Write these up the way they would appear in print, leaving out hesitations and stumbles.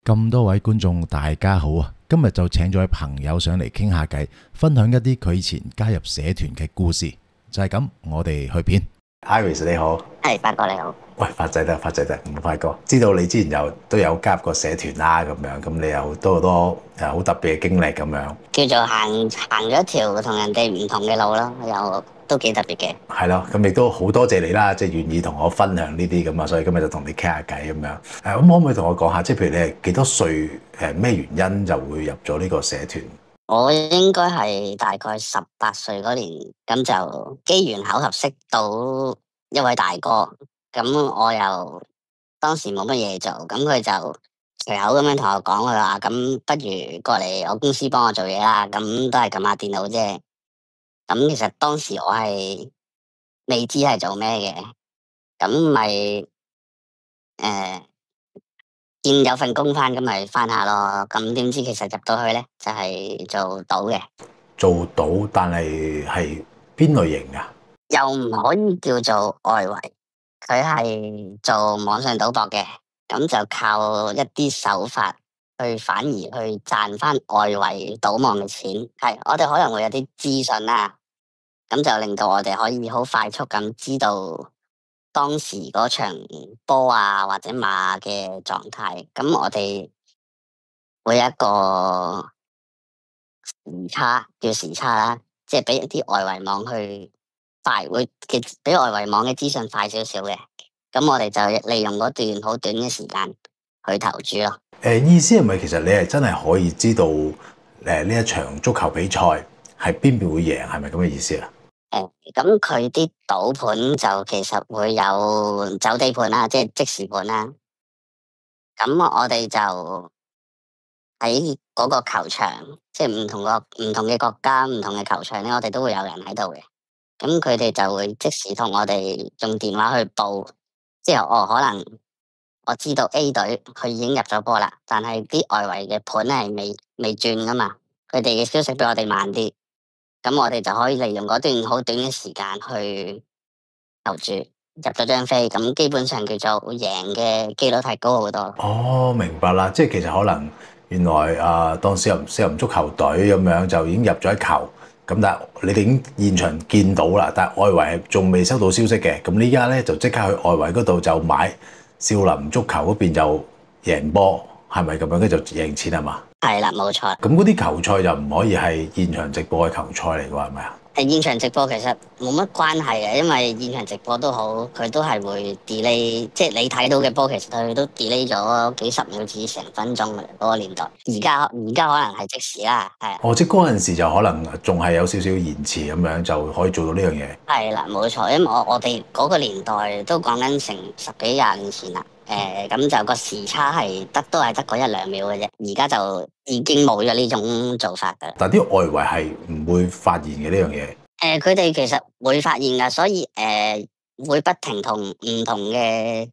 咁多位觀眾大家好啊！今日就請咗位朋友上嚟傾下偈，分享一啲佢以前加入社團嘅故事。就係咁，我哋去片。Iris 你好，係發哥你好。喂，發仔得，唔好發哥。知道你之前都有加入過社團啦，咁樣咁你有好多好特別嘅經歷咁樣。叫做行咗一條同人哋唔同嘅路咯，又都幾特別嘅。係咯，咁亦都好多謝你啦，即係願意同我分享呢啲咁啊，所以今日就同你傾下偈咁樣。咁可唔可以同我講下，即係譬如你係幾多歲？咩原因就會入咗呢個社團？我應該係大概18歲嗰年，咁就機緣巧合識到一位大哥，咁我又當時冇乜嘢做，咁佢就隨口咁樣同我講，佢話咁不如過嚟我公司幫我做嘢啦，咁都係撳下電腦啫。咁其實當時我係未知係做咩嘅，咁咪見有份工翻，咁咪翻下咯。咁點知其實入到去咧，就係做賭嘅。做賭，但係邊類型噶？又唔可以叫做外圍，佢係做網上賭博嘅。咁就靠一啲手法去反而去賺翻外圍賭網嘅錢。係，我哋可能會有啲資訊啦，咁就令到我哋可以好快速咁知道當時嗰場波啊或者馬嘅狀態。咁我哋會有一個時差，叫時差啦，即係俾一啲外圍網去快，會嘅比外圍網嘅資訊快少少嘅。咁我哋就利用嗰段好短嘅時間去投注咯。意思係咪其實你係真係可以知道呢一場足球比賽係邊邊會贏？係咪咁嘅意思啊？咁佢啲賭盤就其實會有走地盤啦，即係即時盤啦。咁我哋就喺嗰個球場，即係唔同嘅國家、唔同嘅球場咧，我哋都會有人喺度嘅。咁佢哋就會即時同我哋用電話去報，之後可能我知道 A 隊佢已經入咗波啦，但係啲外圍嘅盤咧係未轉噶嘛，佢哋嘅消息比我哋慢啲。咁我哋就可以利用嗰段好短嘅時間去投注，入咗張飛，咁基本上叫做贏嘅機率提高好多。哦，明白啦，即係其實可能原來當少林足球隊咁樣就已經入咗一球，咁但係你哋已經現場見到啦，但係外圍仲未收到消息嘅，咁呢家咧就即刻去外圍嗰度就買少林足球嗰邊就贏波，係咪咁樣？跟住就贏錢係嘛？係啦，冇錯。咁嗰啲球賽就唔可以係現場直播嘅球賽嚟㗎，係咪啊？現場直播其實冇乜關係嘅，因為現場直播都好，佢都係會 delay，即係你睇到嘅波，其實佢都 delay 咗幾十秒至成分鐘嘅嗰個年代。而家可能係即時啦，係。哦，即係嗰陣時就可能仲係有少少延遲咁樣，就可以做到呢樣嘢。係啦，冇錯，因為我哋嗰個年代都講緊成10幾20年前啦。咁就個時差係都係得嗰1-2秒嘅啫。而家就已經冇咗呢種做法㗎。但係啲外圍係唔會發現嘅呢樣嘢。佢哋其實會發現㗎，所以會不停同唔同嘅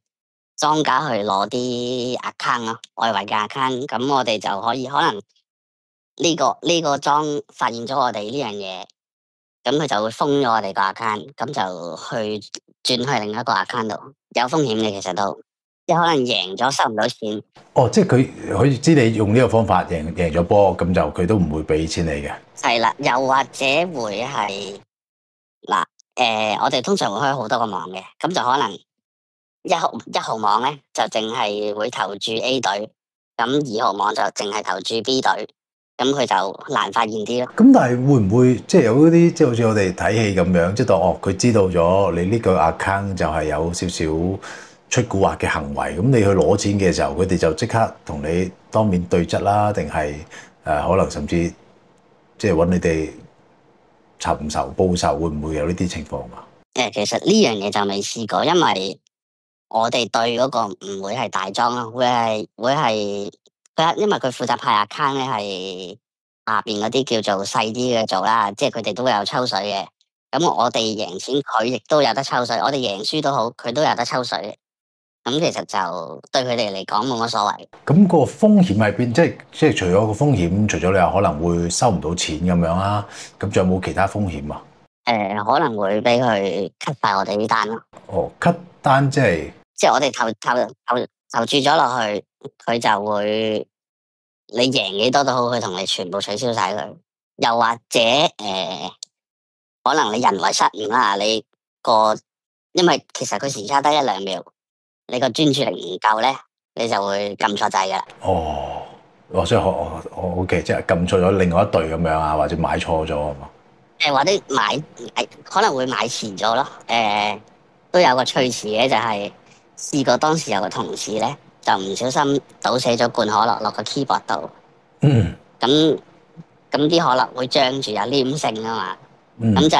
莊家去攞啲 account 咯，外圍嘅 account。咁我哋就可以可能呢個莊發現咗我哋呢樣嘢，咁佢就會封咗我哋個 account，咁就去轉去另一個 account 度，有風險嘅其實都。即可能贏咗收唔到錢。哦，即係佢可以知你用呢個方法贏咗波，咁就佢都唔會俾錢你嘅。係啦，又或者會係嗱，我哋通常會開好多個網嘅，咁就可能一號網咧就淨係會投注 A 隊，咁2號網就淨係投注 B 隊，咁佢就難發現啲咯。咁但係會唔會即係有嗰啲即係好似我哋睇戲咁樣，即係當佢知道咗你呢個 account 就係有少少出蠱惑嘅行為，咁你去攞錢嘅時候，佢哋就即刻同你當面對質啦，定係可能甚至即係揾你哋尋仇報仇，會唔會有呢啲情況啊？其實呢樣嘢就未試過，因為我哋對嗰個唔會係大莊咯，會係佢，因為佢負責派 account 咧係下邊嗰啲叫做細啲嘅做啦，即係佢哋都會有抽水嘅。咁我哋贏錢，佢亦都有得抽水；我哋贏輸都好，佢都有得抽水。咁其實就對佢哋嚟講冇乜所謂。咁個風險喺邊？即係除咗個風險，除咗你話可能會收唔到錢咁樣啦，咁仲有冇其他風險啊？可能會俾佢 cut 晒我哋呢單咯。哦，cut單即係我哋投注咗落去，佢就會你贏幾多都好，佢同你全部取消晒佢。又或者可能你人為失誤啦，因為其實佢時差得1-2秒，你個專注力唔夠咧，你就會撳錯掣噶啦。所以我 OK，即係撳錯咗另外一隊咁樣啊，或者買錯咗啊嘛。或者可能會買遲咗咯。都有個趣事嘅，就係試過當時有個同事咧，就唔小心倒瀉咗罐可樂落個 keyboard 度。咁啲可樂會脹住有黏性啊嘛。咁就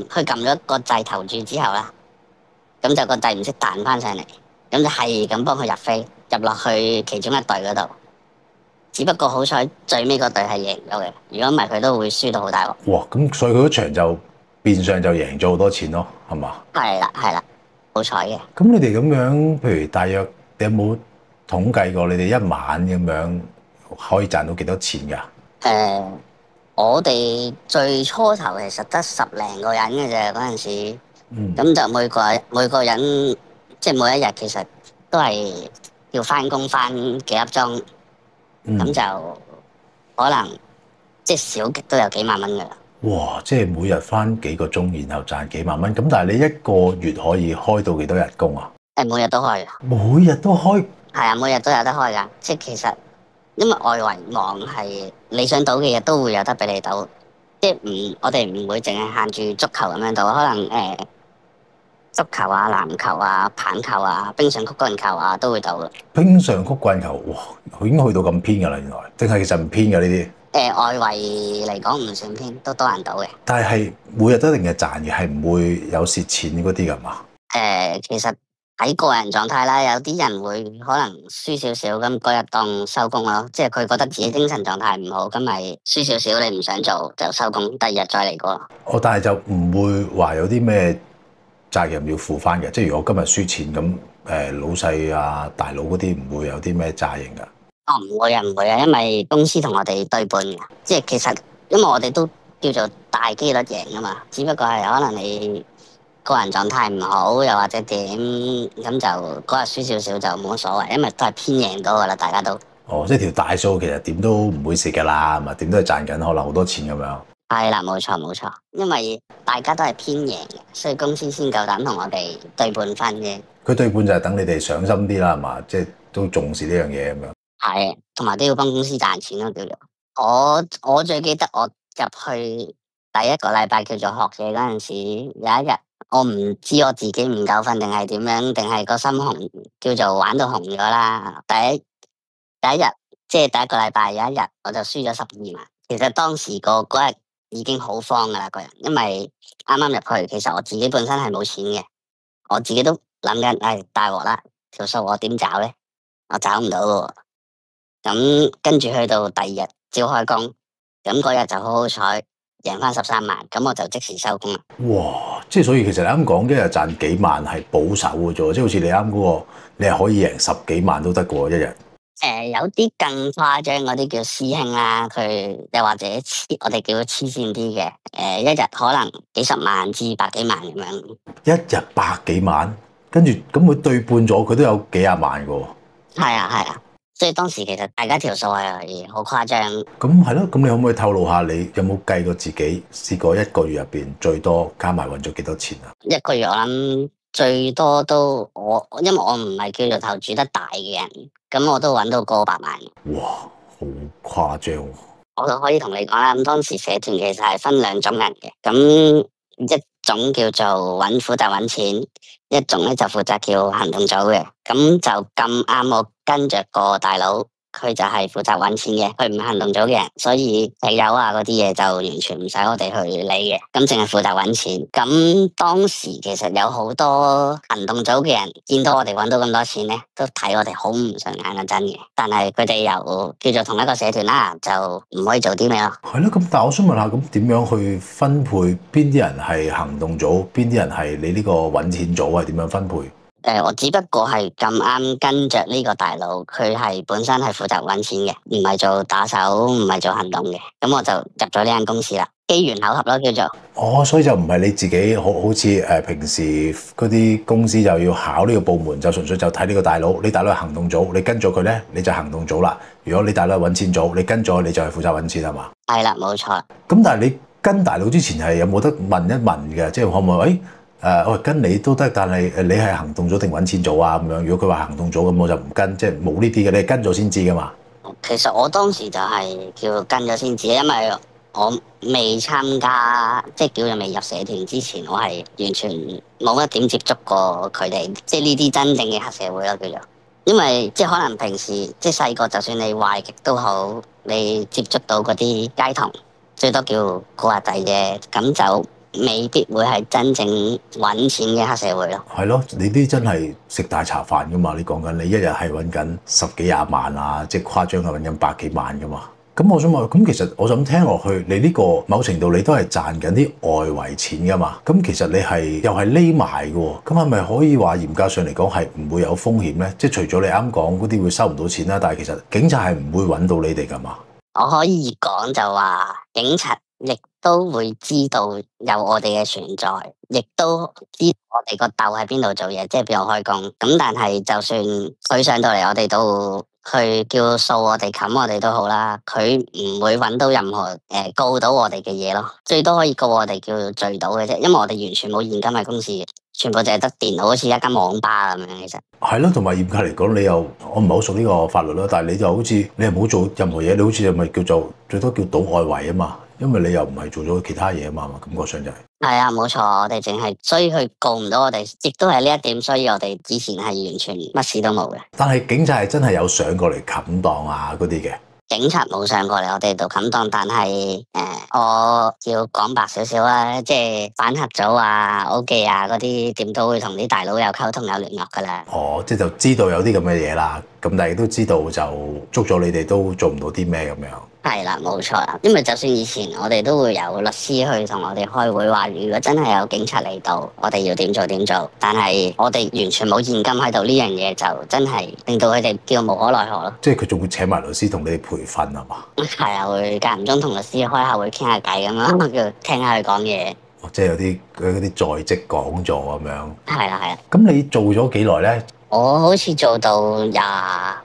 佢撳咗個掣投注之後啦，咁就個掣唔識彈翻上嚟，咁就係咁幫佢入飛入落去其中一隊嗰度。只不過好彩最尾嗰隊係贏咗嘅，如果唔係佢都會輸到好大鑊。哇！咁所以佢嗰場就變相就贏咗好多錢咯，係嘛？係啦，好彩嘅。咁你哋咁樣，譬如大約你有冇統計過你哋一晚咁樣可以賺到幾多錢㗎？我哋最初頭其實得10零個人嘅啫，嗰陣時。咁就每個人即係每一日其實都係要翻工翻幾粒鐘。咁就可能即係少極都有幾萬蚊㗎啦。哇！即係每日翻幾個鐘，然後賺幾萬蚊。咁但係你一個月可以開到幾多日工啊？每日都開。每日都開？係啊，每日都有得開㗎。即係其實因為外圍網係你想賭嘅嘢都會有得俾你賭，即係我哋唔會淨係限住足球咁樣賭，可能足球啊、籃球啊、棒球啊、冰上曲棍球啊都會賭嘅。冰上曲棍球，哇！佢已經去到咁偏㗎啦，原來定係其實唔偏㗎呢啲？外圍嚟講唔算偏，都多人賭嘅。但係每日都一定係賺嘅，係唔會有蝕錢嗰啲㗎嘛？其實睇個人狀態啦，有啲人會可能輸少少，咁嗰日當收工咯。即係佢覺得自己精神狀態唔好，咁咪輸少少，你唔想做就收工，第二日再嚟過。但係就唔會話有啲咩責任要負翻嘅，即係如果今日輸錢咁，老細啊、大佬嗰啲唔會有啲咩責任㗎？唔會啊，因為公司同我哋對半嘅，即係其實因為我哋都叫做大機率贏啊嘛，只不過係可能你個人狀態唔好，又或者點，咁就嗰日輸少少就冇乜所謂，因為都係偏贏到㗎啦，大家都。即係條大數其實點都唔會蝕㗎啦，係咪？點都係賺緊，可能好多錢咁樣。係啦，冇錯，因為大家都係偏贏嘅，所以公司先夠膽同我哋對半分嘅。佢對半就係等你哋上心啲啦，係嘛？即係都重視呢樣嘢咁樣。係，同埋都要幫公司賺錢咯，叫做。我最記得我入去第一個禮拜叫做學嘢嗰陣時，有一日我唔知我自己唔夠瞓定係點樣，定係個心紅，叫做玩到紅咗啦。第一日即係第一個禮拜有一日我就輸咗12萬。其實當時嗰日已經好慌噶啦，個人，因為啱啱入去，其實我自己本身係冇錢嘅，我自己都諗緊，大鑊啦，條數我點找咧？我找唔到喎。咁跟住去到第二日照開工，咁嗰日就好彩贏翻13萬，咁我就即時收工啦。哇！即係所以其實你啱講一日賺幾萬係保守嘅啫，即係好似你啱嗰個，你係可以贏10幾萬都得嘅喎一日。有啲更誇張嗰啲叫師兄啦，佢又或者我哋叫佢黐線啲嘅，一日可能幾十萬至百幾萬咁樣。一日百幾萬，跟住咁佢對半咗，佢都有幾廿萬嘅喎。係啊，所以當時其實大家條數係好誇張。咁係咯，咁你可唔可以透露下你有冇計過自己試過一個月入邊最多加埋揾咗幾多錢啊？一個月我諗最多都因為我唔係叫做投注得大嘅人，咁我都揾到過百萬。哇，好誇張喎！我就可以同你講啦，咁當時社團其實係分兩種人嘅，咁一種叫做負責揾錢，一種咧就負責叫行動組嘅，咁就咁啱我跟着個大佬。佢就係負責揾錢嘅，佢唔係行動組嘅人，所以食友啊嗰啲嘢就完全唔使我哋去理嘅，咁淨係負責揾錢。咁當時其實有好多行動組嘅人見到我哋揾到咁多錢咧，都睇我哋好唔順眼啊，真嘅。但係佢哋又叫做同一個社團啦，就唔可以做啲咩咯。係咯，咁但係我想問下，咁點樣去分配邊啲人係行動組，邊啲人係你呢個揾錢組係點樣分配？我只不過係咁啱跟着呢個大佬，佢係本身係負責揾錢嘅，唔係做打手，唔係做行動嘅，咁我就入咗呢間公司啦。機緣巧合咯，叫做。哦，所以就唔係你自己好似平時嗰啲公司就要考呢個部門，就純粹就睇呢個大佬，你大佬係行動組，你跟咗佢咧，你就行動組啦。如果你大佬係揾錢組，你跟咗你就係負責揾錢係嘛？係啦，冇錯。咁但係你跟大佬之前係有冇得問一問嘅？即係可唔可以？我跟你都得，但係你係行動組定揾錢組啊？咁樣，如果佢話行動組咁，我就唔跟，即係冇呢啲嘅，你係跟咗先知噶嘛？其實我當時就係叫跟咗先知，因為我未參加，即係叫做未入社團之前，我係完全冇乜點接觸過佢哋，即係呢啲真正嘅黑社會咯，叫做。因為即係可能平時即係細個，就算你壞極都好，你接觸到嗰啲街童，最多叫古惑仔嘅，咁就未必會係真正揾錢嘅黑社會咯。係咯，你啲真係食大茶飯噶嘛？你講緊你一日係揾緊十幾廿萬啊，即係誇張係揾緊百幾萬噶嘛？咁我想問，咁其實我想聽落去，你呢個某程度你都係賺緊啲外圍錢噶嘛？咁其實你係又係匿埋嘅喎，咁係咪可以話嚴格上嚟講係唔會有風險咧？即係除咗你啱講嗰啲會收唔到錢啦，但係其實警察係唔會揾到你哋噶嘛？我可以講就話，警察亦都會知道有我哋嘅存在，亦都知道我哋個竇喺邊度做嘢，即係邊度開工。咁但係就算佢上到嚟我哋度，去叫掃我哋冚我哋都好啦，佢唔會揾到任何告到我哋嘅嘢咯，最多可以告我哋叫聚到嘅啫，因為我哋完全冇現金喺公司嘅，全部淨係得電腦，好似一間網吧咁樣。其實係咯，同埋嚴格嚟講，你又我唔係好熟呢個法律啦，但係你就好似你又冇做任何嘢，你好似又咪叫做最多叫賭外圍啊嘛，因為你又唔係做咗其他嘢啊嘛，感覺上就係。係啊，冇錯，我哋淨係，所以佢告唔到我哋，亦都係呢一點，所以我哋之前係完全乜事都冇嘅。但係警察係真係有上過嚟冚檔啊嗰啲嘅。警察冇上過嚟我哋度冚檔，但係我要講白少少啦，即係反黑組啊、O.K. 啊嗰啲，點都會同啲大佬有溝通有聯絡噶啦。哦，即係就知道有啲咁嘅嘢啦，咁但係都知道就捉咗你哋都做唔到啲咩咁樣。係啦，冇錯啦，因為就算以前我哋都會有律師去同我哋開會話，如果真係有警察嚟到，我哋要點做點做。但係我哋完全冇現金喺度，呢樣嘢就真係令到佢哋叫無可奈何咯。即係佢仲會請埋律師同你哋培訓係嘛？係啊，會間唔中同律師開下會傾下偈咁樣，叫聽下佢講嘢。即係有啲嗰啲在職講座咁樣。係啦係啦。咁你做咗幾耐咧？我好似做到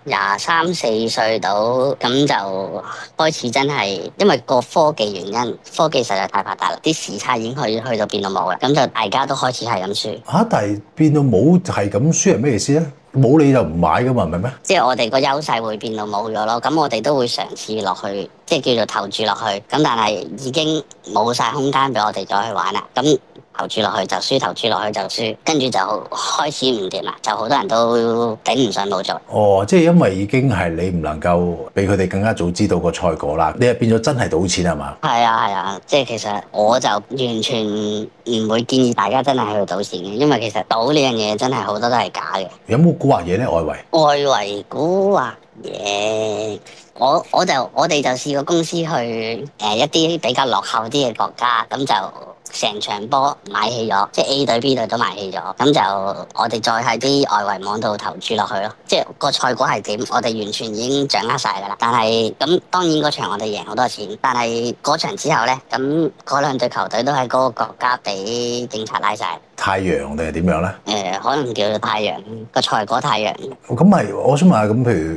廿三四歲到，咁就開始真係，因為個科技原因，科技實在太發達啦，啲時差已經去到變到冇啦，咁就大家都開始係咁輸。但係變到冇係咁輸係咩意思咧？冇你就唔買噶嘛，唔係咩？即係我哋個優勢會變到冇咗咯，咁我哋都會嘗試落去，即係叫做投注落去，咁但係已經冇晒空間俾我哋再去玩啦，咁。投注落去就輸，投注落去就輸，跟住就開始唔掂啦，就好多人都頂唔順冇做。哦，即係因為已經係你唔能夠比佢哋更加早知道個賽果啦，你係變咗真係賭錢係嘛？係啊，即係其實我就完全唔會建議大家真係去賭錢嘅，因為其實賭呢樣嘢真係好多都係假嘅。有冇蠱惑嘢咧？外圍？外圍蠱惑嘢，我哋就試過公司去一啲比較落後啲嘅國家，咁就。成場波買起咗，即係 A 隊 B 隊都買起咗，咁就我哋再喺啲外圍網度投注落去咯。即係個賽果係點，我哋完全已經掌握晒㗎啦。但係咁當然嗰場我哋贏好多錢，但係嗰場之後咧，咁嗰兩隊球隊都喺嗰個國家俾警察拉晒。太陽定係點樣咧？可能叫做太陽個賽果太陽。咁咪我想問下，咁譬如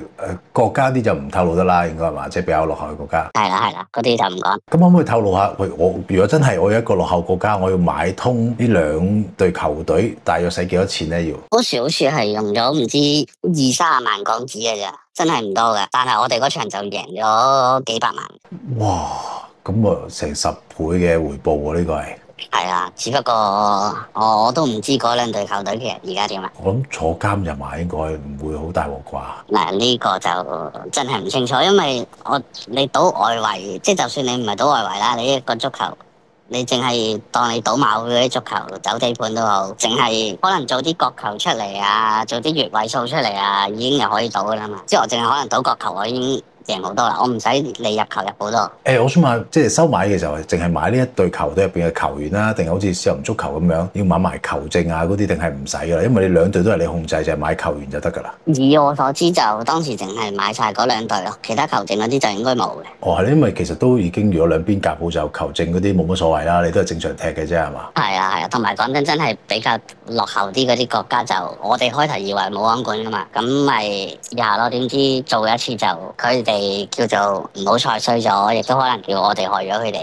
國家啲就唔透露得啦，應該係嘛？即係比較落後嘅國家。係啦，嗰啲就唔講。咁可唔可以透露下？喂，我如果真係我有一個落後國家，我要買通呢兩隊球隊，大約使幾多錢咧？要好似係用咗唔知20-30萬港紙嘅咋，真係唔多嘅。但係我哋嗰場就贏咗幾百萬。哇！咁啊，成10倍嘅回報喎，呢個係。係啊，只不過我都唔知嗰兩隊球隊其實而家點啦。我諗坐監入埋應該唔會好大鑊啩。嗱，呢個就真係唔清楚，因為你賭外圍，即係就算你唔係賭外圍啦，你一個足球，你淨係當你賭馬會嗰啲足球走地盤都好，淨係可能做啲角球出嚟啊，做啲越位數出嚟啊，已經又可以賭噶啦嘛。即係我淨係可能賭角球，我已經贏好多啦，我唔使你入球入好多。我想問，即係收買嘅時候，淨係買呢一隊球隊入邊嘅球員啦，定係好似少林足球咁樣要買埋球證啊嗰啲，定係唔使㗎啦？因為你兩隊都係你控制，就係買球員就得㗎啦。以我所知就當時淨係買晒嗰兩隊咯，其他球證嗰啲就應該冇嘅。哦，係，因為其實都已經如果兩邊夾好就球證嗰啲冇乜所謂啦，你都係正常踢嘅啫係嘛？係啊，同埋講真係比較落後啲嗰啲國家就我哋開頭以為冇安冠㗎嘛，咁咪廿咯，點知做一次就佢哋叫做唔好彩衰咗，亦都可能叫我哋害咗佢哋。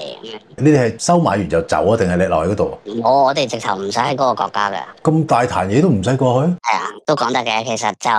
你哋係收買完就走啊，定係你留喺嗰度？我哋直頭唔使喺嗰個國家嘅。咁大壇嘢都唔使過去？係啊，都講得嘅。其實就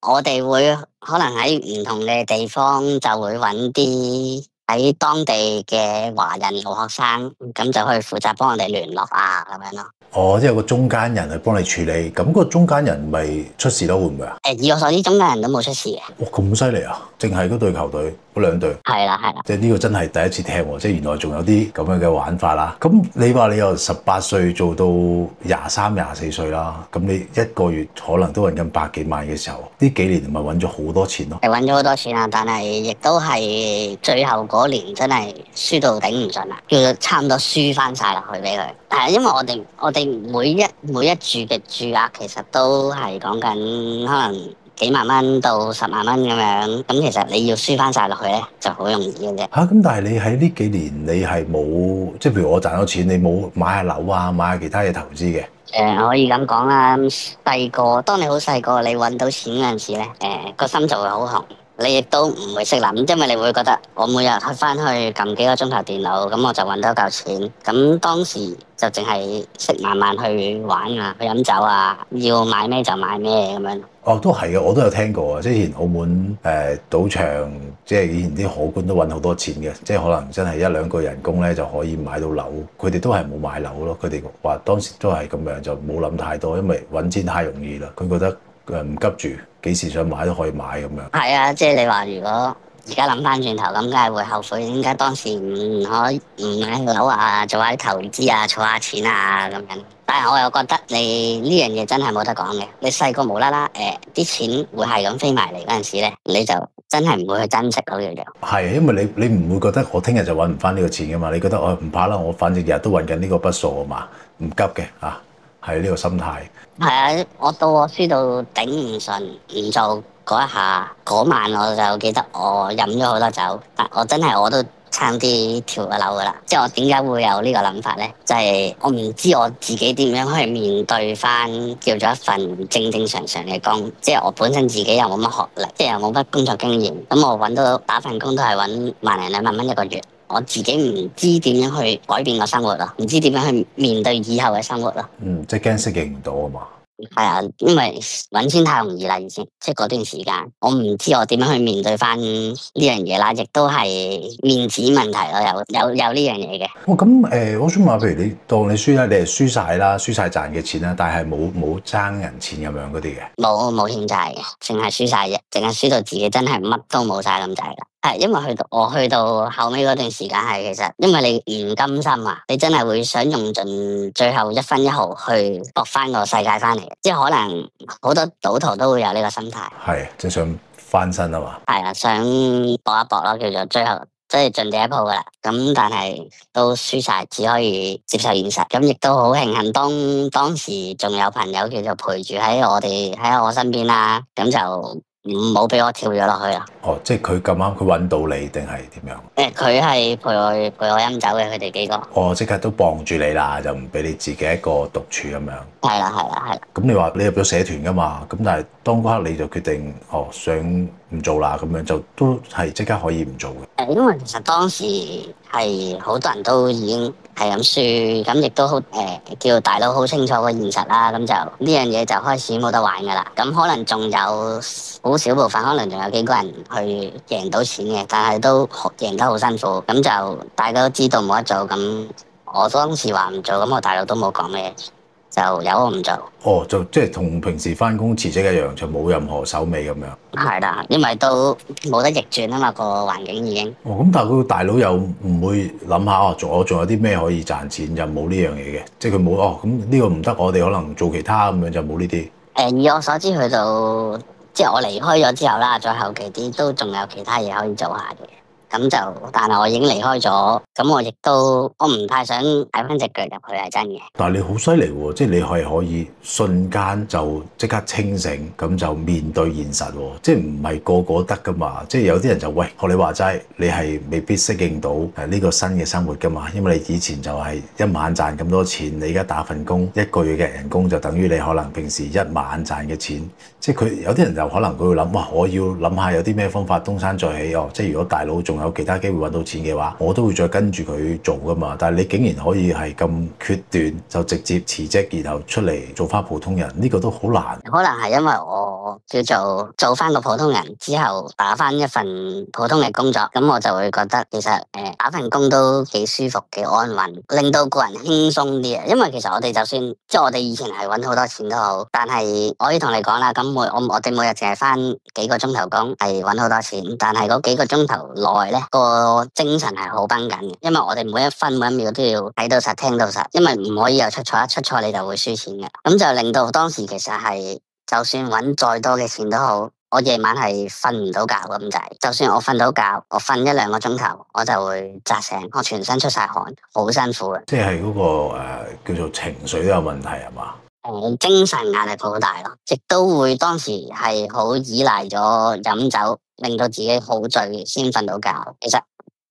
我哋會可能喺唔同嘅地方就會揾啲喺當地嘅華人留學生，咁就可以負責幫我哋聯絡啊咁樣咯。哦，即係有個中間人去幫你處理，咁個中間人咪出事咯，會唔會啊？以我所知，中間人都冇出事嘅。哇，咁犀利啊！淨係嗰隊球隊嗰兩隊。係啦。即係呢個真係第一次聽喎，即係原來仲有啲咁樣嘅玩法啦。咁你話你由18歲做到23、24歲啦，咁你一個月可能都揾緊百幾萬嘅時候，呢幾年咪揾咗好多錢咯？係揾咗好多錢啊，但係亦都係最後嗰年真係輸到頂唔順啦，叫做差唔多輸翻晒落去俾佢。係因為我哋每一注嘅注額其實都係講緊可能幾萬蚊到10萬蚊咁樣，咁其實你要輸翻晒落去咧就好容易嘅啫。嚇！咁但係你喺呢幾年你係冇，即係譬如我賺咗錢，你冇買下樓啊，買下其他嘢投資嘅？可以咁講啦，細個，當你好細個，你揾到錢嗰陣時咧，個心就會好紅。你亦都唔會識諗，因為你會覺得我每日翻去撳幾個鐘頭電腦，咁我就揾到一嚿錢。咁當時就淨係識慢慢去玩啊，去飲酒啊，要買咩就買咩咁樣。哦，都係嘅，我都有聽過啊。之前澳門賭場，即係以前啲荷官都揾好多錢嘅，即係可能真係一兩個人工咧就可以買到樓。佢哋都係冇買樓咯，佢哋話當時都係咁樣，就冇諗太多，因為揾錢太容易啦。佢覺得唔急住，幾時想買都可以買咁樣。係啊，即係你話如果而家諗翻轉頭，咁梗係會後悔，點解當時唔買樓啊，做下啲投資啊，儲下錢啊咁樣。但係我又覺得你呢樣嘢真係冇得講嘅。你細個無啦啦啲錢會係咁飛埋嚟嗰陣時咧，你就真係唔會去珍惜嗰樣嘢。係，因為你唔會覺得我聽日就揾唔翻呢個錢噶嘛？你覺得我唔怕啦，我反正日日都揾緊呢個筆數啊嘛，唔急嘅啊，係呢個心態。係啊，我輸到頂唔順，唔做嗰一下嗰晚，我就記得我飲咗好多酒，但我真係我都差啲跳咗樓噶啦。即係我點解會有呢個諗法呢？就係我唔知我自己點樣去面對翻叫做一份正正常常嘅工。即係我本身自己又冇乜學歷，即係又冇乜工作經驗，咁我揾到打份工都係揾萬零2萬蚊一個月。我自己唔知點樣去改變個生活咯，唔知點樣去面對以後嘅生活咯。即係驚適應唔到啊嘛。係啊，因為揾錢太容易啦，以前即係嗰段時間，我唔知我點樣去面對翻呢樣嘢啦，亦都係面子問題咯，有呢樣嘢嘅。咁我想問，譬如你當你輸啦，你係輸晒啦，輸晒賺嘅錢啦，但係冇爭人錢咁樣嗰啲嘅？冇欠債嘅，淨係輸晒啫，淨係輸到自己真係乜都冇晒咁滯啦。係，因為我去到後尾嗰段時間係，其實因為你唔甘心啊，你真係會想用盡最後一分一毫去搏翻個世界翻嚟，即係可能好多賭徒都會有呢個心態。係，即係想翻身啊嘛。係啊，想搏一搏咯，叫做最後即係盡地一鋪噶啦。咁但係都輸晒，只可以接受現實。咁亦都好慶幸當時仲有朋友叫做陪住喺我身邊啦，咁就冇俾我跳咗落去啦。哦，即係佢咁啱佢揾到你定係點樣？佢係陪我飲酒嘅，佢哋幾個。哦，即刻都傍住你啦，就唔俾你自己一個獨處咁樣。係啦。咁你話你入咗社團噶嘛？咁但係當嗰刻你就決定想唔做啦，咁樣就都係即刻可以唔做嘅。因為其實當時係好多人都已經係咁輸，咁亦都好叫大佬好清楚個現實啦，咁就呢樣嘢就開始冇得玩噶啦。咁可能仲有好少部分，可能仲有幾個人去贏到錢嘅，但係都贏得好辛苦。咁就大家都知道冇得做，咁我當時話唔做，咁我大佬都冇講咩，就由我唔做。哦，就即係同平時翻工辭職一樣，就冇任何手尾咁樣。係啦，因為都冇得逆轉啊嘛，個環境已經。哦，咁但係個大佬又唔會諗下我仲有啲咩可以賺錢，就冇呢樣嘢嘅，即係佢冇咁呢個唔得，我哋可能做其他咁樣就冇呢啲。以我所知，去到即係我離開咗之後啦，再後期啲都仲有其他嘢可以做下嘅。咁就，但係我已經離開咗，咁我亦都我唔太想踩翻隻腳入去係真嘅。但係你好犀利喎，即係你係可以瞬間就即刻清醒，咁就面對現實喎，即係唔係個個得噶嘛？即係有啲人就喂，學你話齋，你係未必適應到呢個新嘅生活噶嘛，因為你以前就係一晚賺咁多錢，你而家打份工一個月嘅人工就等於你可能平時一晚賺嘅錢。即係佢有啲人就可能佢會諗，哇！我要諗下有啲咩方法東山再起哦。即係如果大佬仲有其他機會揾到錢嘅話，我都會再跟住佢做噶嘛。但係你竟然可以係咁決斷，就直接辭職，然後出嚟做翻普通人，呢個都好難。可能係因為我叫做翻個普通人之後，打翻一份普通嘅工作，咁我就會覺得其實打份工都幾舒服、幾安穩，令到個人輕鬆啲啊。因為其實我哋就算即係我哋以前係揾好多錢都好，但係我可以同你講啦，咁我哋每日淨係翻幾個鐘頭工，係揾好多錢，但係嗰幾個鐘頭內咧個精神係好繃緊嘅，因為我哋每一分每一秒都要睇到實、聽到實，因為唔可以有出錯，一出錯你就會輸錢嘅。咁就令到當時其實係就算揾再多嘅錢都好，我夜晚係瞓唔到覺咁滯。就算我瞓到覺，我瞓一兩個鐘頭，我就會扎醒，我全身出晒汗，好辛苦嘅。即係嗰個叫做情緒都有問題係嘛？精神壓力好大咯，亦都會當時係好依賴咗飲酒，令到自己好醉先瞓到覺。其實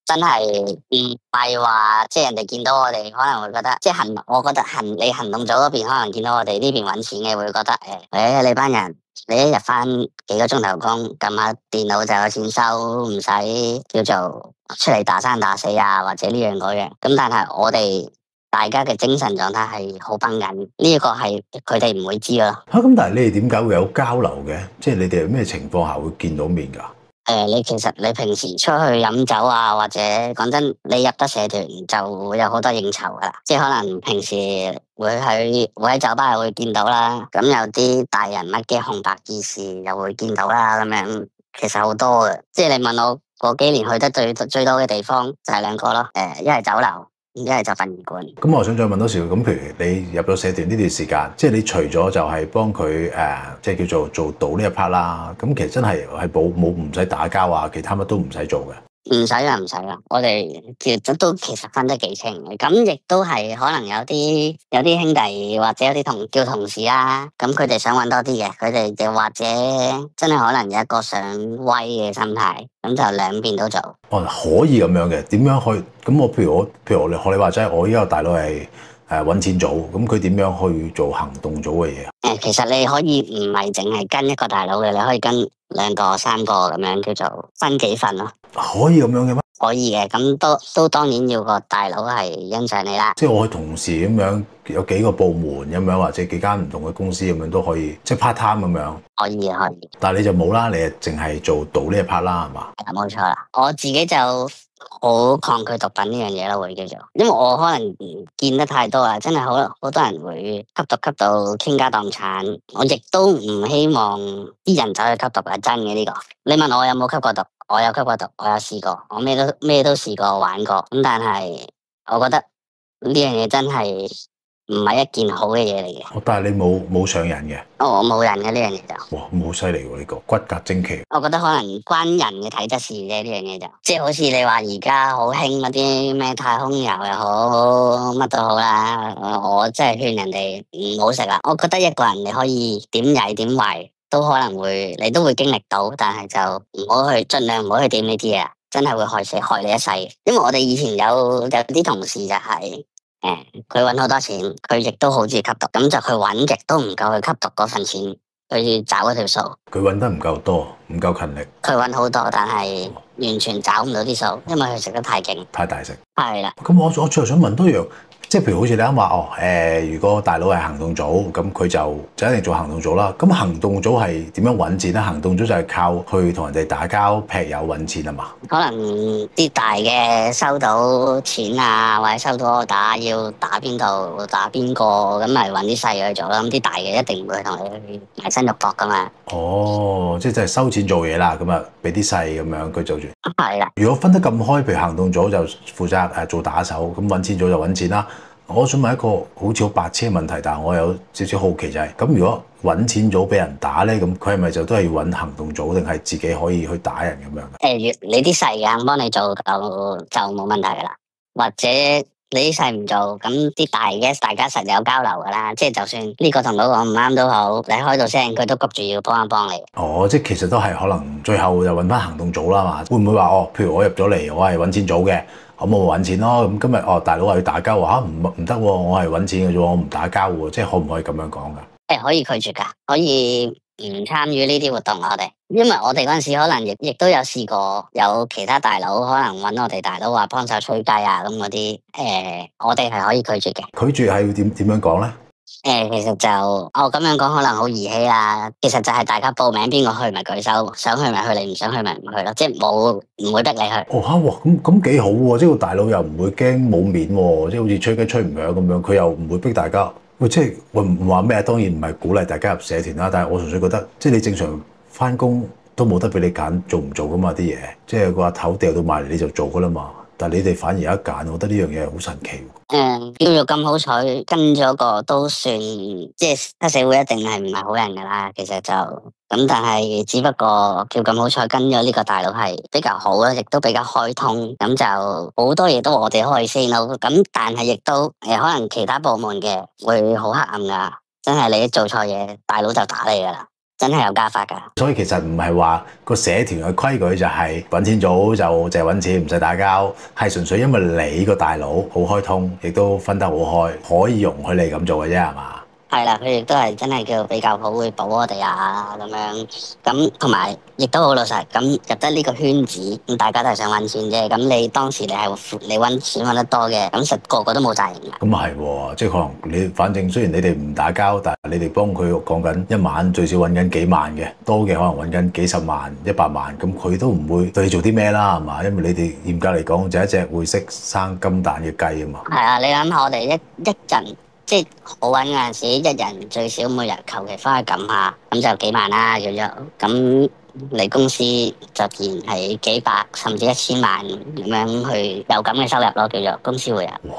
真係唔係話即係人哋見到我哋可能會覺得即係我覺得你行動組嗰邊可能見到我哋呢邊揾錢嘅會覺得你班人你一日翻幾個鐘頭工，撳下電腦就有錢收，唔使叫做出嚟打生打死啊，或者呢樣嗰樣。咁但係我哋大家嘅精神狀態係好繃緊，呢個係佢哋唔會知咯。咁但係你哋點解會有交流嘅？即係你哋係咩情況下會見到面㗎？其實你平時出去飲酒啊，或者講真，你入得社團就會有好多應酬噶啦。即係可能平時會喺酒吧又會見到啦，咁有啲大人物嘅紅白義士又會見到啦，咁樣其實好多嘅。即係你問我嗰幾年去得最多嘅地方就係兩個咯，一係酒樓，一係就殯儀館。咁我想再問多少咁，譬如你入咗社團呢段時間，即係你除咗就係幫佢即係叫做賭呢一 part 啦，咁其實真係冇唔使打交啊，其他乜都唔使做嘅。唔使啦，我哋其實分得幾清嘅，咁亦都係可能有啲兄弟或者有啲叫同事啦，咁佢哋想揾多啲嘅，佢哋又或者真係可能有一個想威嘅心態，咁就兩邊都做。哦，可以咁樣嘅，點樣去？咁我譬如我學你話齋，我依家個大佬係揾錢組，咁佢點樣去做行動組嘅嘢啊？其實你可以唔係淨係跟一個大佬嘅，你可以跟2個、3個咁樣叫做分幾份咯。可以咁樣嘅咩？可以嘅，咁都當然要個大佬係欣賞你啦。即係我係同事咁樣，有幾個部門咁樣，或者幾間唔同嘅公司咁樣都可以，即係 part time 咁樣。可以。但係你就冇啦，你係淨係做賭呢一 part 啦，係嘛？冇錯啦，我自己就好抗拒毒品呢樣嘢咯，會叫做，因為我可能見得太多啦，真係好多人會吸毒吸到傾家蕩產，我亦都唔希望啲人走去吸毒係真嘅呢個。你問我有冇吸過毒？我有吸過毒，我有試過，我咩都試過玩過，咁但係我覺得呢樣嘢真係唔係一件好嘅嘢嚟嘅。但係你冇上癮嘅？我冇癮嘅呢樣嘢就。哇，咁好犀利喎！呢個骨骼精奇。我覺得可能關人嘅體質事啫，呢樣嘢就，即係好似你話而家好興嗰啲咩太空油又好，乜都好啦。我真係勸人哋唔好食啦。我覺得一個人你可以點曳點壞，都可能會你都會經歷到，但係就盡量唔好去掂呢啲嘢，真係會害你一世。因為我哋以前有啲同事就係佢揾好多錢，佢亦都好中意吸毒，咁就佢揾極都唔夠佢吸毒嗰份錢，去找嗰條數。佢揾得唔夠多，唔夠勤力。佢揾好多，但係完全找唔到啲數，因為佢食得太勁，太大食。係啦。咁我最後想問多樣。即係譬如好似你啱話如果大佬係行動組，咁佢就一定做行動組啦。咁行動組係點樣揾錢咧？行動組就係靠去同人哋打交劈友揾錢啊嘛。可能啲大嘅收到錢啊，或者收到打要打邊度打邊個，咁咪揾啲細嘅去做啦。咁啲大嘅一定唔會同你去埋身肉搏噶嘛。哦，即係就係收錢做嘢啦，咁啊俾啲細咁樣佢做住。係啦。如果分得咁開，譬如行動組就負責做打手，咁揾錢組就揾錢啦。我想問一個好似好白痴嘅問題，但係我有少少好奇就係，咁如果揾錢組俾人打咧，咁佢係咪就都係要揾行動組，定係自己可以去打人咁樣嘅？你啲細嘅幫你做就冇問題噶啦，或者你啲細唔做，咁啲大嘅大家實有交流噶啦，即係就算呢個同嗰個唔啱都好，你開到聲佢都急住要幫一幫你。哦，即係其實都係可能最後就揾翻行動組啦嘛，會唔會話譬如我入咗嚟，我係揾錢組嘅，咁我揾錢咯，咁今日大佬話要打交喎，唔得喎，我係揾錢嘅啫，我唔打交喎，即係可唔可以咁樣講㗎？可以拒絕㗎，可以唔參與呢啲活動我哋，因為我哋嗰陣時可能亦都有試過有其他大佬可能揾我哋大佬話幫手吹雞啊咁嗰啲，我哋係可以拒絕嘅。拒絕係要點樣講咧？其實就咁樣講可能好兒戲啦，其實就係大家報名邊個去咪舉手，想去咪去，你唔想去咪唔去咯，即係唔會逼你去。哦嚇喎，咁幾好喎，即係個大佬又唔會驚冇面喎，即係好似吹雞吹唔響咁樣，佢又唔會逼大家。喂，即係我唔話咩，當然唔係鼓勵大家入社團啦，但係我純粹覺得，即係你正常翻工都冇得俾你揀做唔做噶嘛啲嘢，即係個阿頭掉到埋嚟你就做噶啦嘛。但係你哋反而有得揀，我覺得呢樣嘢好神奇。叫做咁好彩跟咗個都算，即係黑社會一定係唔係好人噶啦。其實就咁，但係只不過叫咁好彩跟咗呢個大佬係比較好啦，亦都比較開通，咁就好多嘢都我哋可以先咯。咁但係亦都可能其他部門嘅會好黑暗噶，真係你做錯嘢，大佬就打你噶啦。真係有家法㗎，所以其實唔係話個社團嘅規矩就係揾錢組就淨係揾錢，唔使打交，係純粹因為你個大佬好開通，亦都分得好開，可以容許你咁做嘅啫，係嘛？係啦，佢亦都係真係叫比較好，會保我哋啊咁樣，咁同埋亦都好老實，咁入得呢個圈子，咁大家都係想揾錢啫。咁你當時你揾錢揾得多嘅，咁實個個都冇責任㗎。咁啊係喎，即係可能你反正雖然你哋唔打交，但係你哋幫佢講緊一晚最少揾緊幾萬嘅，多嘅可能揾緊幾十萬、100萬，咁佢都唔會對你做啲咩啦，係嘛？因為你哋嚴格嚟講就係一隻會識生金蛋嘅雞啊嘛。係啊，你諗下我哋一人。即係好揾嗰陣時，一人最少每日求其翻去撳下，咁就幾萬啦叫做。咁你公司就自然係幾百甚至1000萬咁樣去有咁嘅收入咯，叫做公司會有。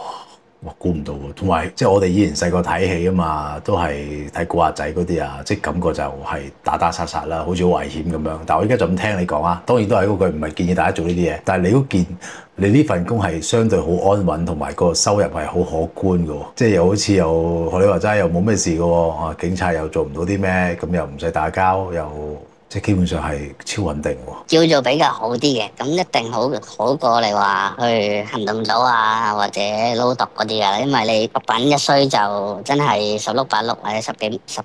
哇！估唔到喎，同埋即係我哋以前細個睇戲啊嘛，都係睇古惑仔嗰啲啊，即係感覺就係打打殺殺啦，好似好危險咁樣。但係我而家就咁聽你講啊，當然都係嗰句，唔係建議大家做呢啲嘢。但係你呢份工係相對好安穩，同埋個收入係好可觀嘅喎，即係又好似又學你話齋又冇咩事嘅喎，啊警察又做唔到啲咩，咁又唔使打交又。即係基本上係超穩定喎，叫做比較好啲嘅，咁一定好過你話去行動組啊，或者撈毒嗰啲噶，因為你毒品一衰就真係十碌八碌或者十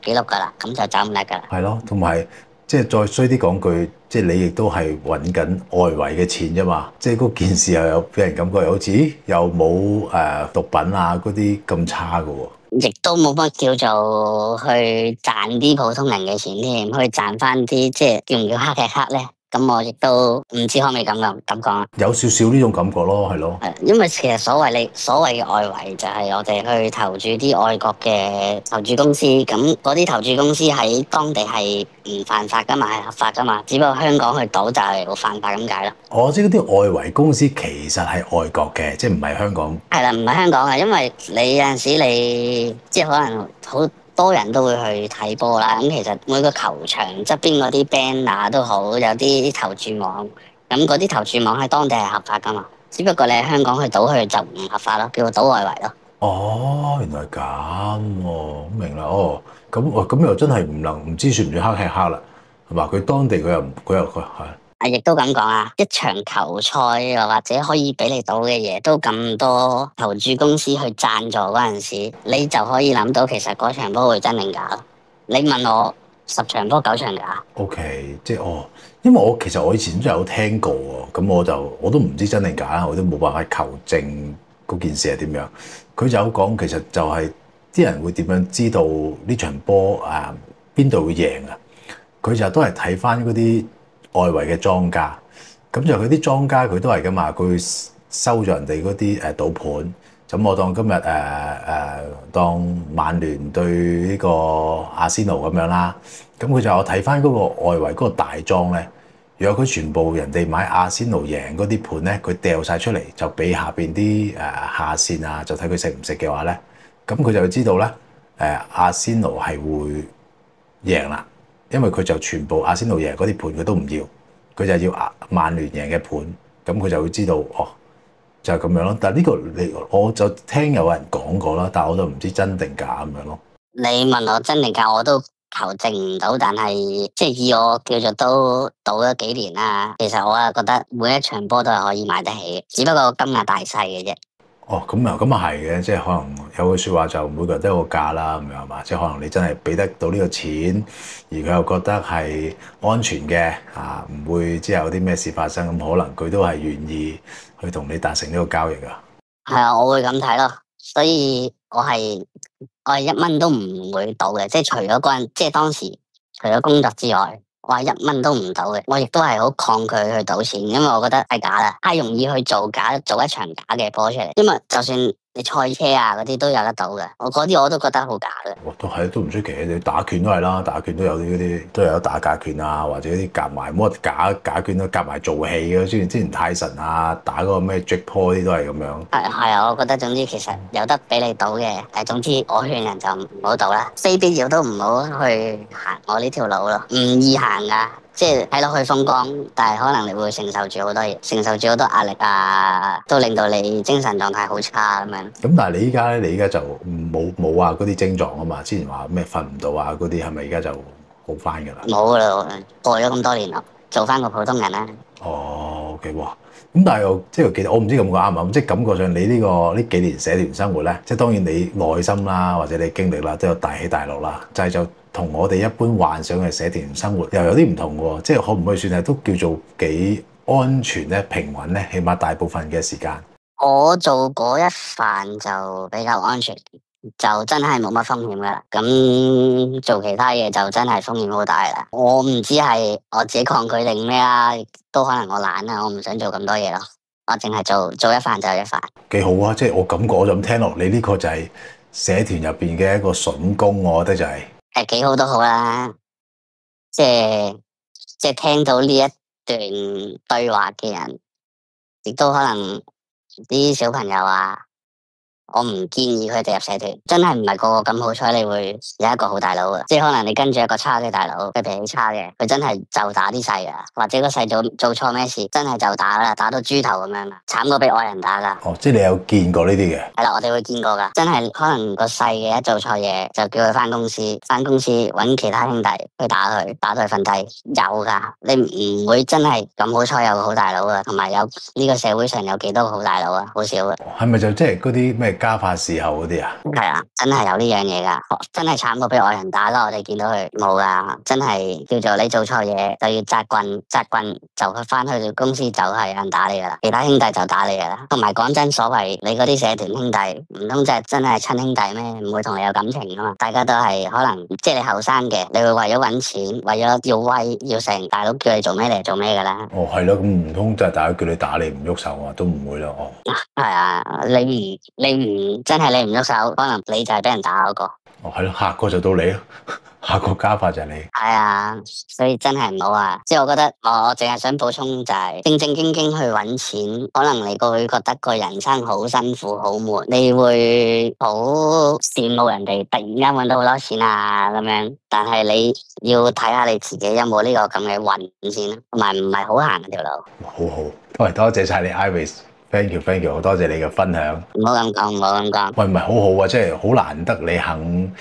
幾碌噶啦，咁就走唔甩噶啦。係咯，同埋即係再衰啲講句，即係你亦都係揾緊外圍嘅錢啫嘛，即係嗰件事又有俾人感覺好似又冇毒品啊嗰啲咁差嘅喎。亦都冇乜叫做去賺啲普通人嘅錢添，去賺翻啲即係叫唔叫黑嘅黑咧？咁我亦都唔知可唔可以咁講啊？有少少呢種感覺咯，係咯。因為其實所謂嘅外圍就係我哋去投注啲外國嘅投注公司，咁嗰啲投注公司喺當地係唔犯法噶嘛，係合法噶嘛，只不過香港去賭就係好犯法咁解咯。哦，即係嗰啲外圍公司其實係外國嘅，即係唔係香港。係啦，唔係香港嘅，因為你有陣時你即係可能好多人都會去睇波啦，咁其實每個球場側邊嗰啲 banner 都好，有啲投注網，咁嗰啲投注網喺當地係合法噶嘛，只不過你喺香港去賭去就唔合法咯，叫做賭外圍咯。哦，原來係咁喎，明啦。哦，咁又真係唔知算唔算黑吃黑啦，係嘛？佢當地佢又係。亦都咁講啊！一場球賽又或者可以俾你賭嘅嘢，都咁多投注公司去贊助嗰陣時，你就可以諗到其實嗰場波會真定假咯。你問我10場波9場假。OK， 即係因為其實我以前都有聽過喎，咁我都唔知真定假，我都冇辦法求證嗰件事係點樣。佢就有講其實就係啲人會點樣知道呢場波邊度會贏啊？佢就都係睇翻嗰啲外圍嘅莊家，咁就佢啲莊家佢都係噶嘛，佢會收咗人哋嗰啲賭盤。咁我當今日當曼聯對呢個阿仙奴咁樣啦，咁佢就我睇翻嗰個外圍嗰個大莊咧，如果佢全部人哋買阿仙奴贏嗰啲盤咧，佢掉晒出嚟就俾下邊啲下線啊，就睇佢食唔食嘅話咧，咁佢就會知道咧阿仙奴係會贏啦，因為佢就全部阿仙奴贏嗰啲盤佢都唔要，佢就要曼聯贏嘅盤，咁佢就會知道哦，就係咁樣咯。但係呢個我就聽有人講過啦，但係我都唔知真定假咁樣咯。你問我真定假，我都求證唔到，但係即係以我叫做都賭咗幾年啦，其實我係覺得每一場波都係可以買得起嘅，只不過金額大細嘅啫。哦，咁啊係嘅，即係可能有句説話就每個人都有個價啦，咁樣係嘛？即係可能你真係俾得到呢個錢，而佢又覺得係安全嘅唔會之後有啲咩事發生，咁可能佢都係願意去同你達成呢個交易啊。係啊，我會咁睇咯，所以我係1蚊都唔會賭嘅，即係除咗嗰陣，即係當時除咗工作之外，我係1蚊都唔賭嘅。我亦都係好抗拒去賭錢，因為我覺得係假啦，太容易去做一場假嘅波出嚟。因為就算你賽車啊嗰啲都有得賭嘅，我嗰啲我都覺得好假嘅。都唔出奇，你打拳都係啦，打拳都有啲都有打假拳啊，或者啲夾埋乜假拳都夾埋做戲嘅。之前泰神啊打嗰個咩 Jake Paul 啲都係咁樣。係啊，我覺得總之其實有得俾你賭嘅，但係總之我勸人就唔好賭啦，非必要都唔好去行我呢條路咯，唔易行噶。即係睇落去風光，但係可能你會承受住好多嘢，承受住好多壓力啊，都令到你精神狀態好差咁樣。咁但係你依家就冇話嗰啲症狀啊嘛？之前話咩瞓唔到啊嗰啲，係咪而家就好翻㗎啦？冇啦，過咗咁多年啦，做翻個普通人啦。哦，OK，哇！咁但係又即係其實我唔知咁講啱唔啱，即係感覺上你呢幾年社團生活咧，即係當然你內心啦，或者你經歷啦，都有大起大落啦，就同我哋一般幻想嘅社團生活又有啲唔同喎，即係可唔可以算係都叫做幾安全咧、平穩咧？起碼大部分嘅時間。我做嗰一範就比較安全，就真係冇乜風險噶啦。咁做其他嘢就真係風險好大啦。我唔知係我自己抗拒定咩啦，都可能我懶啦，我唔想做咁多嘢咯。我淨係做一範就一範。幾好啊！即係我感覺我就咁聽落，你呢個就係社團入邊嘅一個筍工，我覺得就係。幾好都好啦，即係聽到呢一段對話嘅人，亦都可能啲小朋友啊，我唔建議佢哋入社團，真係唔係個個咁好彩，你會有一個好大佬嘅，即係可能你跟住一個差嘅大佬，佢脾氣差嘅，佢真係就打啲細啊，或者個細做錯咩事，真係就打啦，打到豬頭咁樣啦，慘過俾外人打噶。哦，即係你有見過呢啲嘅？係啦，我哋會見過噶，真係可能個細嘅一做錯嘢，就叫佢翻公司揾其他兄弟去打佢，打到佢瞓低，有噶，你唔會真係咁好彩有個好大佬啊，同埋有呢個社會上有幾多個好大佬啊，好少嘅。係咪就即係嗰啲咩家法事後嗰啲啊？係啊，真係有呢樣嘢噶，真係慘過俾外人打啦。我哋見到佢冇噶，真係叫做你做錯嘢就要扎棍就去翻去公司就係有人打你噶啦，其他兄弟就打你噶啦。同埋講真，所謂你嗰啲社團兄弟，唔通真係親兄弟咩？唔會同你有感情噶嘛？大家都係可能即係你後生嘅，你會為咗搵錢，為咗要威要成，大佬叫你做咩你就做咩噶啦。哦，係咯，咁唔通真係大佬叫你打你唔喐手啊？都唔會咯。哦，係啊，你唔真係你唔喐手，可能你就係俾人打嗰個。哦，係咯，下個就到你咯，下個家法就係你。係啊，所以真係唔好啊！即係我覺得我淨係想補充就係正正經經去搵錢，可能你會覺得個人生好辛苦好悶，你會好羨慕人哋突然間搵到好多錢啊咁樣，但係你要睇下你自己有冇呢個咁嘅運先，同埋唔係好行嗰條路。好好，喂，多謝晒你 Iris。Thank you，好多謝你嘅分享。唔好咁講。喂，唔係好好啊，即係好難得你肯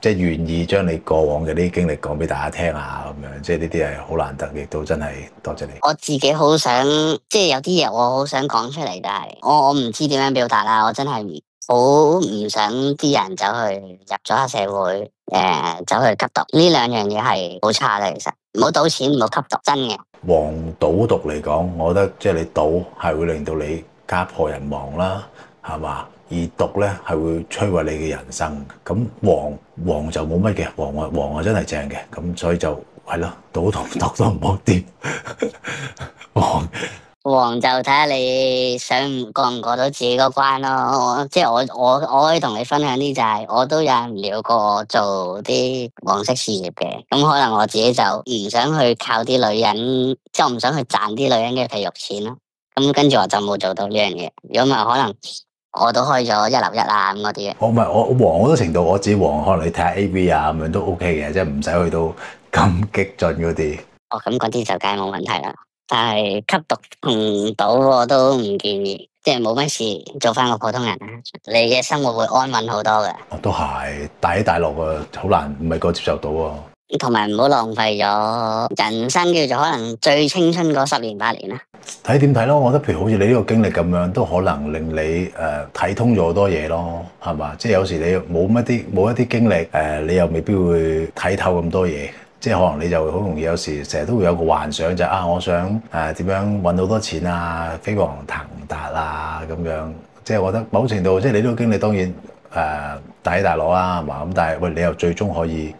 即係願意將你過往嘅啲經歷講俾大家聽啊，咁樣，即係呢啲係好難得，亦都真係多謝你。我自己好想，即係有啲嘢我好想講出嚟，但係我唔知點樣表達啦。我真係好唔想啲人走去入咗黑社會，走去吸毒，呢兩樣嘢係好差嘅。其實唔好賭錢，唔好吸毒，真嘅。黃賭毒嚟講，我覺得即係你賭係會令到你家破人亡啦，係嘛？而毒咧係會摧毀你嘅人生。咁黃就冇乜嘅，黃啊真係正嘅。咁所以就係咯，賭同毒都唔好掂。黃黃就睇下你過唔過到自己個關咯。即係我可以同你分享啲就係，我都有人撩過我做啲黃色事業嘅。咁可能我自己就唔想去靠啲女人，即係我唔想去賺啲女人嘅皮肉錢咯。咁跟住我就冇做到呢樣嘢。如果唔係，可能我都開咗一樓一啊咁嗰啲嘅。我唔係我黃好多程度，我自己黃可能你睇下 AV 啊咁樣都 OK 嘅，即係唔使去到咁激進嗰啲。哦，咁嗰啲就梗係冇問題啦。但係吸毒同賭我都唔建議，即係冇乜事做翻個普通人啦。你嘅生活會安穩好多嘅。都係大起大落啊，好難唔係個接受到啊。同埋唔好浪費咗人生叫做可能最青春嗰10年8年啦。睇點睇咯？我覺得譬如好似你呢個經歷咁樣，都可能令你睇通咗好多嘢咯，係嘛？即係有時你冇一啲經歷你又未必會睇透咁多嘢。即係可能你就好容易有時成日都會有個幻想就係我想點樣揾到多錢啊，飛黃騰達啊咁樣。即係我覺得某程度即係你呢個經歷當然大起大落啦，係嘛？咁但係喂你又最終可以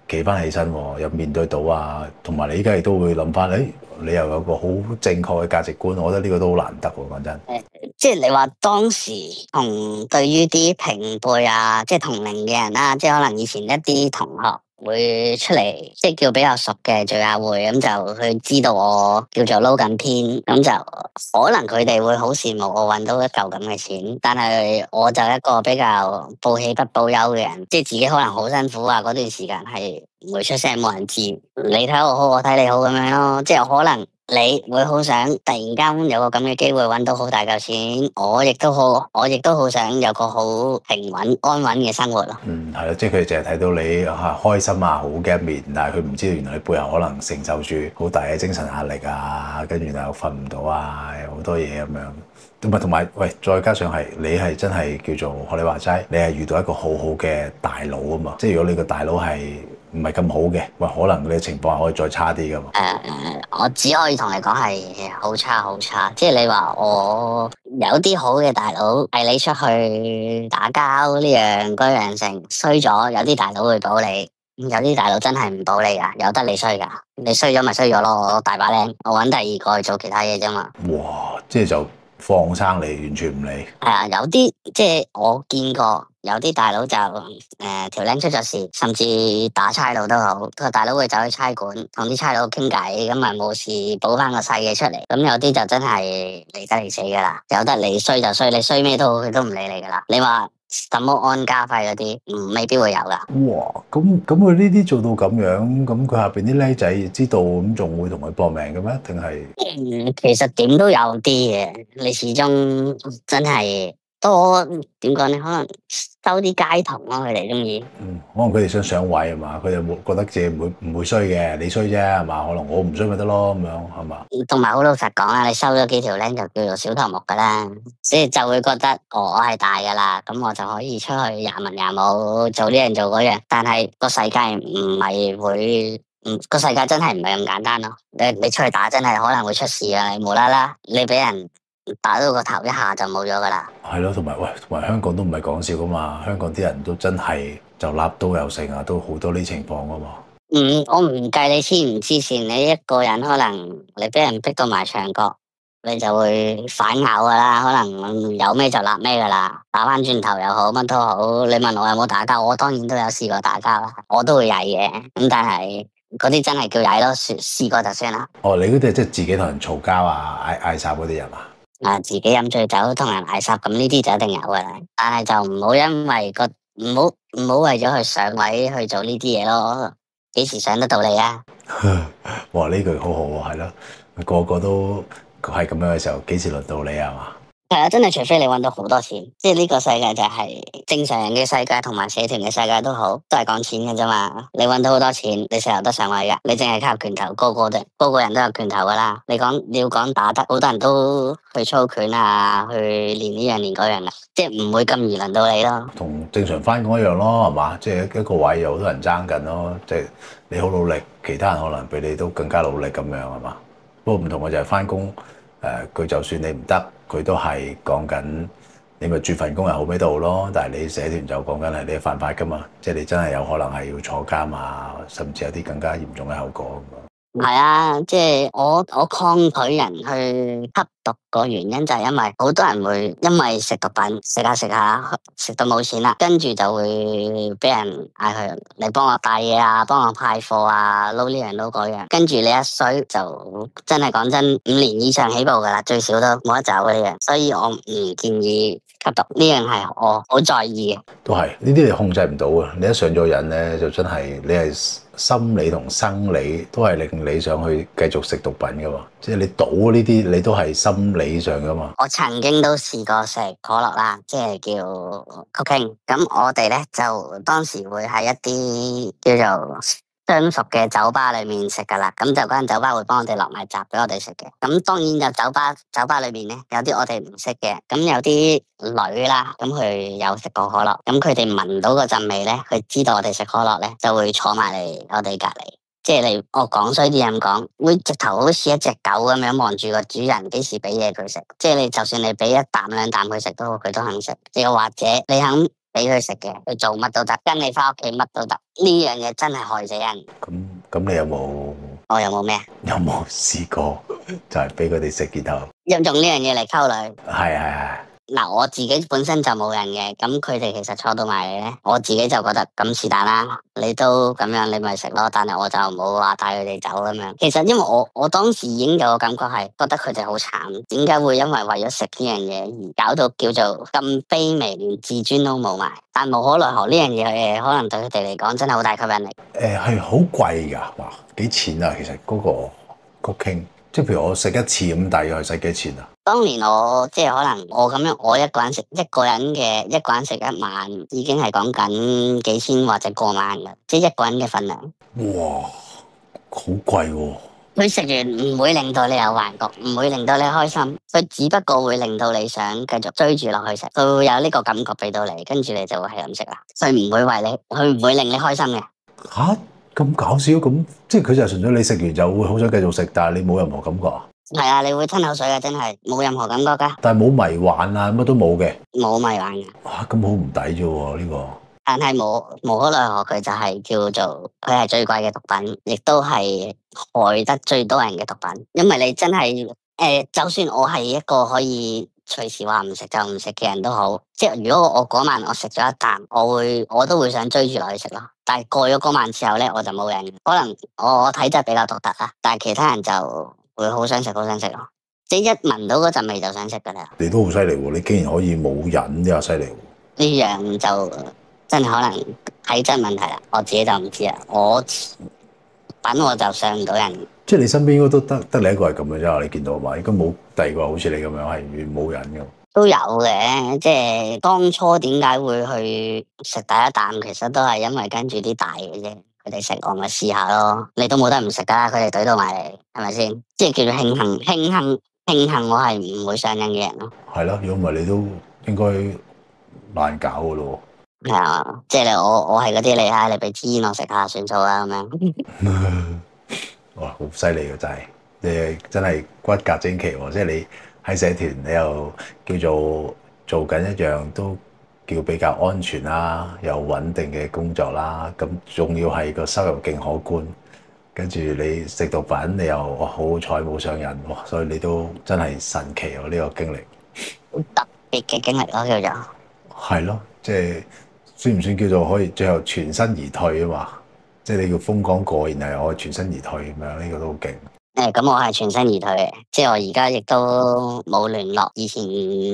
企翻起身喎，又面對到啊，同埋你依家亦都會諗翻，你又有個好正確嘅價值觀，我覺得呢個都好難得喎，講真。即係你話當時同對於啲平輩啊，即係同齡嘅人啦，即係可能以前一啲同學會出嚟，即係叫比較熟嘅聚下會，咁就佢知道我叫做撈緊偏，咁就可能佢哋會好羨慕我揾到一嚿咁嘅錢，但係我就一個比較報喜不報憂嘅人，即係自己可能好辛苦啊，嗰段時間係唔會出聲，冇人知，你睇我好，我睇你好咁樣咯，即係可能。你會好想突然間有個咁嘅機會揾到好大嚿錢，我亦都好想有個好平穩安穩嘅生活咯。係咯，即係佢哋淨係睇到你開心啊好嘅一面，但係佢唔知道原來你背後可能承受住好大嘅精神壓力啊，跟住又瞓唔到啊，有好多嘢咁樣。同埋，喂，再加上你係真係叫做學你話齋，你係遇到一個好好嘅大佬啊嘛。即係如果你個大佬係唔係咁好嘅，喂，可能你嘅情況係可以再差啲噶嘛。我只可以同你講係好差好差。即係你話我有啲好嘅大佬係你出去打交呢樣嗰樣成衰咗，有啲大佬會保你，有啲大佬真係唔保你噶，由得你衰噶。你衰咗咪衰咗咯，我大把靚，我揾第二個去做其他嘢啫嘛。哇！即係就放生你，完全唔理。係啊，有啲即係我見過。有啲大佬就條僆出咗事，甚至打差佬都好，個大佬會走去差館同啲差佬傾偈，咁咪冇事補翻個細嘅出嚟。咁有啲就真係理得你死噶啦，有得你衰就衰，你衰咩都好，佢都唔理你噶啦。你話什麼安家費嗰啲，未必會有噶。哇！咁佢呢啲做到咁樣，咁佢下邊啲僆仔知道，咁仲會同佢搏命嘅咩？定係？其實點都有啲嘅，你始終真係。多點講咧，可能收啲街童咯，佢哋中意。可能佢哋想上位係嘛，佢哋冇覺得自己唔會衰嘅，你衰啫係嘛，可能我唔衰咪得咯咁樣係嘛。同埋好老實講啦，你收咗幾條僆就叫做小頭目噶啦，所以就會覺得我係大噶啦，咁我就可以出去廿文廿武做呢樣做嗰樣。但係個世界唔係會，個世界真係唔係咁簡單咯。你出去打真係可能會出事啊！你無啦啦你俾人打到個頭一下就冇咗噶啦。係咯，同埋香港都唔係講笑噶嘛，香港啲人都真係就立刀又成啊，都好多呢情況噶嘛。我唔計你黐唔黐線，你一個人可能你俾人逼到埋牆角，你就會反咬噶啦，可能有咩就立咩噶啦，打翻轉頭又好，乜都好。你問我有冇打交，我當然都有試過打交啦，我都會曳嘅。咁但係嗰啲真係叫曳咯，試過就算啦。哦，你嗰啲即係自己同人嘈交啊，嗌霎嗰啲人啊？自己飲醉酒同人嗌霎，咁呢啲就一定有噶啦。但係就唔好因為唔好為咗去上位去做呢啲嘢咯。幾時上得到你啊？哇！呢句好好喎，係咯，個個都係咁樣嘅時候，幾時輪到你啊嘛？係啊，真係除非你搵到好多錢，即係呢個世界就係正常人嘅世界同埋社團嘅世界都好，都係講錢嘅啫嘛。你搵到好多錢，你成日都上位噶。你淨係靠拳頭，個個人都有拳頭噶啦。你要講打得，好多人都去操拳啊，去練呢樣練嗰樣噶，即係唔會咁易輪到你咯。同正常返工一樣咯，係嘛？即係一個位有好多人爭緊咯，即係你好努力，其他人可能比你都更加努力咁樣係嘛？不過唔同嘅就係返工，佢就算你唔得。佢都係講緊，你咪轉份工又好咩都好咯。但係你社團就講緊係你犯法噶嘛，即係你真係有可能係要坐監啊，甚至有啲更加嚴重嘅後果咁樣。係啊，即係我抗拒人去吸毒個原因就係因為好多人會因為食毒品食下食下食到冇錢啦，跟住就會俾人嗌佢你幫我帶嘢啊，幫我派貨啊，撈呢樣撈嗰樣，跟住你一衰就真係講真5年以上起步噶啦，最少都冇得走嘅呢樣，所以我唔建議吸毒，呢樣係我好在意嘅。都係呢啲你控制唔到啊！你一上咗癮咧，就真係你係心理同生理都係令你想去繼續食毒品噶嘛。即係你賭呢啲，你都係心理上噶嘛。我曾經都試過食可樂啦，即係叫 cocaine。咁我哋咧就當時會喺一啲叫做相熟嘅酒吧裏面食噶啦，咁就嗰間酒吧會幫我哋落埋閘俾我哋食嘅。咁當然有酒吧裏面咧有啲我哋唔識嘅，咁有啲女啦，咁佢有食過可樂，咁佢哋聞到個陣味咧，佢知道我哋食可樂咧，就會坐埋嚟我哋隔籬。即係你我講衰啲咁講，會直頭好似一隻狗咁樣望住個主人幾時俾嘢佢食。即係你就算你俾一啖兩啖佢食都好，佢都肯食。又或者你肯俾佢食嘅，佢做乜都得，跟你翻屋企乜都得。呢樣嘢真係害死人。咁你有冇？我有冇咩？有冇試過就係俾佢哋食然後用呢樣嘢嚟溝女？係。嗱，我自己本身就冇人嘅，咁佢哋其實坐到埋嚟咧，我自己就覺得咁是但啦，你都咁樣，你咪食咯。但係我就冇話帶佢哋走咁樣。其實因為我當時已經有個感覺係覺得佢哋好慘，點解會因為為咗食呢樣嘢而搞到叫做咁卑微，連自尊都冇埋？但無可奈何呢樣嘢可能對佢哋嚟講真係好大吸引力。係好貴㗎，哇！幾錢啊？其實嗰個 cocaine，即係譬如我食一次咁，大約係使幾錢啊？當年我即係可能我咁樣，我一個人食一個人食一晚，已經係講緊幾千或者過萬㗎，即係一個人嘅份量。哇，好貴喎！佢食完唔會令到你有幻覺，唔會令到你開心，佢只不過會令到你想繼續追住落去食，佢會有呢個感覺俾到你，跟住你就會係咁食啦。佢唔會佢唔會令你開心嘅。吓？咁搞笑咁，即係佢就純粹你食完就會好想繼續食，但係你冇任何感覺啊？係啊，你會吞口水啊，真係冇任何感覺噶。但係冇迷幻啊，乜都冇嘅。冇迷幻嘅。哇，咁好唔抵啫喎呢個。但係無可奈何，佢就係叫做佢係最貴嘅毒品，亦都係害得最多人嘅毒品。因為你真係就算我係一個可以隨時話唔食就唔食嘅人都好，即係如果我嗰晚我食咗一啖，我都會想追住落去食咯。但係過咗嗰晚之後咧，我就冇癮。可能我體質比較獨特啦，但係其他人就會好想食咯，即係一聞到嗰陣味就想食噶啦。你都好犀利喎！你竟然可以冇癮，呢下犀利喎！呢樣就真係可能體質問題啦，我自己就唔知啦。我品我就上唔到人。即係你身邊應該都得你一個係咁嘅啫，你見到嘛？應該冇第二個好似你咁樣係完全冇癮嘅。都有嘅，即係當初點解會去食第一啖，其實都係因為跟住啲大嘅啫。佢哋食我咪試下咯，你都冇得唔食噶，佢哋懟到埋嚟，係咪先？即係叫做慶幸我係唔會上癮嘅人咯。係咯，如果唔係你都應該難搞噶咯。係啊，即係我係嗰啲你俾支煙我食下算數啦咁樣。哇，好犀利嘅真係，你真係骨骼精奇喎！即係你喺社團，你又叫做做緊一樣都叫比較安全啦，又穩定嘅工作啦，咁仲要係個收入勁可觀。跟住你食毒品，你又好彩冇上癮，所以你都真係神奇喎！呢個經歷，好特別嘅經歷咯，叫做係咯，即係算唔算叫做可以最後全身而退啊嘛？即係你要風光過，然後我全身而退咁樣，呢個都好勁。咁我係全身而退嘅，即係我而家亦都冇聯絡以前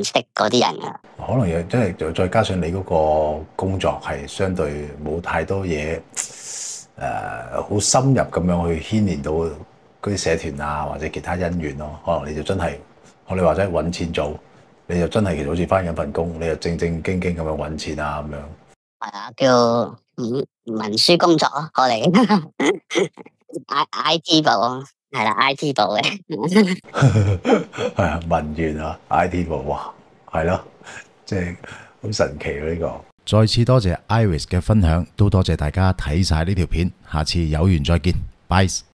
識嗰啲人啊。可能又真係再加上你嗰個工作係相對冇太多嘢，好深入咁樣去牽連到嗰啲社團啊或者其他恩怨咯。可能你就真係學你話齋揾錢做，你就真係其實好似返緊份工，你就正正經經咁樣揾錢啊咁樣。係啊，叫文書工作咯，我哋 I T 部係啦 ，I T 部嘅係啊，文員啊 ，I T 部哇，係咯，即係好神奇呢個。再次多謝 Iris 嘅分享，都多謝大家睇晒呢條片，下次有緣再見，拜。